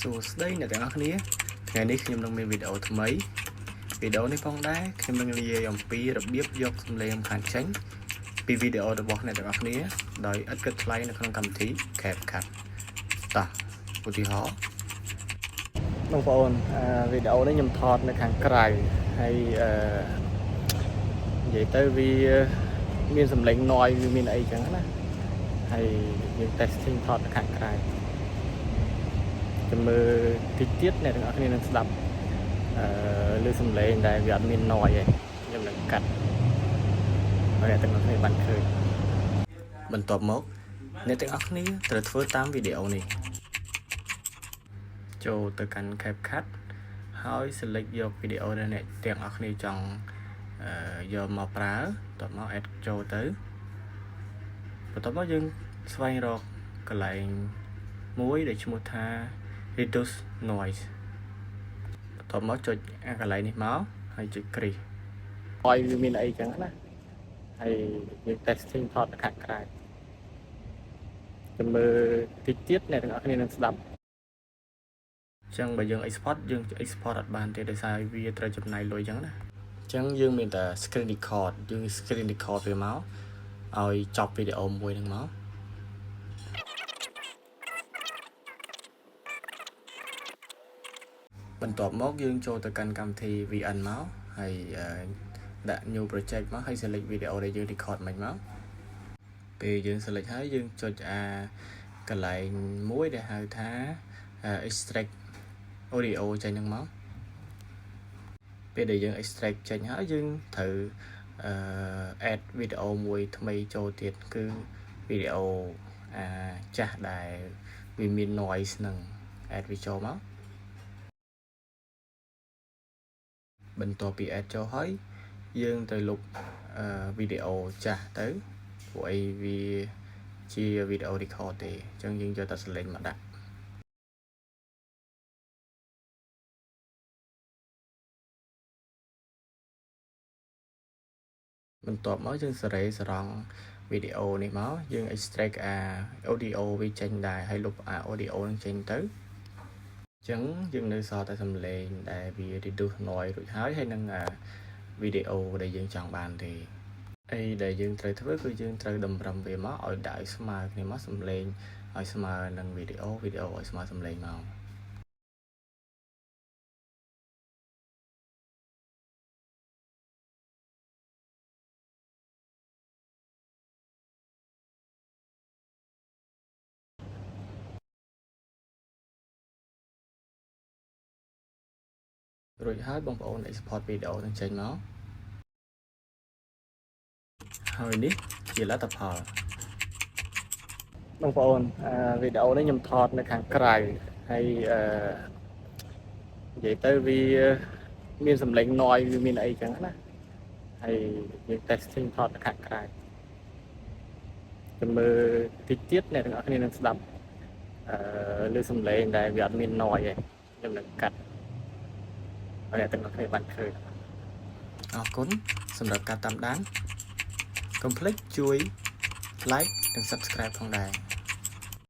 សួស្តីអ្នកទាំងអស់គ្នាថ្ងៃនេះខ្ញុំនឹងមានវីដេអូថ្មីវីដេអូនេះផងដែរខ្ញុំនឹងនិយាយអំពីរបៀបយកសំឡេងខាងចេញពីវីដេអូរបស់អ្នកទាំងអស់គ្នាដោយឥតគិតថ្លៃនៅក្នុងកម្មវិធី CapCut តោះឧទាហរណ៍បងប្អូនវីដេអូនេះខ្ញុំថតនៅខាងក្រៅហើយនិយាយទៅវាមានសំឡេង noise វាមានអីចឹងណាហើយយើង testing ថតនៅខាងក្រៅមើលតិចទៀតអ្នកទាំងអស់គ្នានឹងស្ដាប់ឮសំឡេងដែលវាអត់មាន noise ទេខ្ញុំនឹងកាត់ហើយអ្នកទាំងអស់គ្នាបានឃើញបន្ទាប់មកអ្នកទាំងអស់គ្នាត្រូវធ្វើតាមវីដេអូនេះចូលទៅកាន់ CapCut ហើយ select យកវីដេអូដែលអ្នកទាំងអស់គ្នាចង់យកមកប្រើបន្ទាប់មក add ចូលទៅបន្ទាប់មកយើងស្វែងរកកន្លែងមួយដែលឈ្មោះថា reduce noise បន្ទាប់មកចុចអាកន្លែងនេះមកហើយចុចគ្រីសឲ្យវាមានអីចឹងណាហើយយើង testing ថតនៅខាងក្រៅចាំមើលតិចទៀតអ្នកទាំងអស់គ្នានឹងស្ដាប់អញ្ចឹងបើយើង export យើង export អត់បានទេដោយសារវាត្រូវចំណាយលុយចឹងណាអញ្ចឹងយើងមានតែ screen record យើង screen record វាមកឲ្យចប់វីដេអូមួយហ្នឹងមកបន្ទាប់មកយើងចូលទៅកាន់កម្មវិធី VN មកហើយដាក់ new project មកហើយ select វីដេអូដែលយើង record មិញមកពេលយើង select ហើយយើងចុចកន្លែងមួយដែលហៅថា extract audio ចេញហ្នឹងមកពេលដែលយើង extract ចេញហើយយើងត្រូវ add វីដេអូមួយថ្មីចូលទៀតគឺវីដេអូចាស់ដែលវាមាន noise ហ្នឹង add វាចូលមកបន្ទាប់ពី add ចូលហើយយើងទៅលុបវីដេអូចាស់ទៅព្រោះអីវាជាវីដេអូ record ទេអញ្ចឹងយើងយកតែសលេងមកដាក់បន្ទាប់មកយើងសេរីសរង់វីដេអូនេះមកយើង extract audio វាចេញដែរហើយលុបaudio នឹងចេញទៅអញ្ចឹងយើងនៅសល់តែសំឡេងដែលវា reduce noise រួចហើយនឹងវីដេអូដែលយើងចង់បានទេអីដែលយើងត្រូវធ្វើគឺយើងត្រូវតម្រឹមវាមកឲ្យដាក់ឲ្យស្មើគ្នាមកសំឡេងឲ្យស្មើនឹងវីដេអូឲ្យស្មើសំឡេងមករួចហើយបងប្អូន export វីដេអូនឹងចេញមកហើយនេះជាលទ្ធផលបងប្អូនវីដេអូនេះខ្ញុំថតនៅខាងក្រៅហើយនិយាយទៅវាមានសំឡេង noise វាមានអីចឹងណាហើយយើង testing ថតនៅខាងក្រៅចាំមើលតិចទៀតអ្នកទាំងអស់គ្នានឹងស្ដាប់ឮសំឡេងដែលវាអត់មាន noise ទេខ្ញុំនឹងកាត់ហើយអ្នកទាំងអស់គ្នាបានឃើញអរគុណសម្រាប់ការតាមដានកុំភ្លេចជួយ like និង subscribe ផងដែរ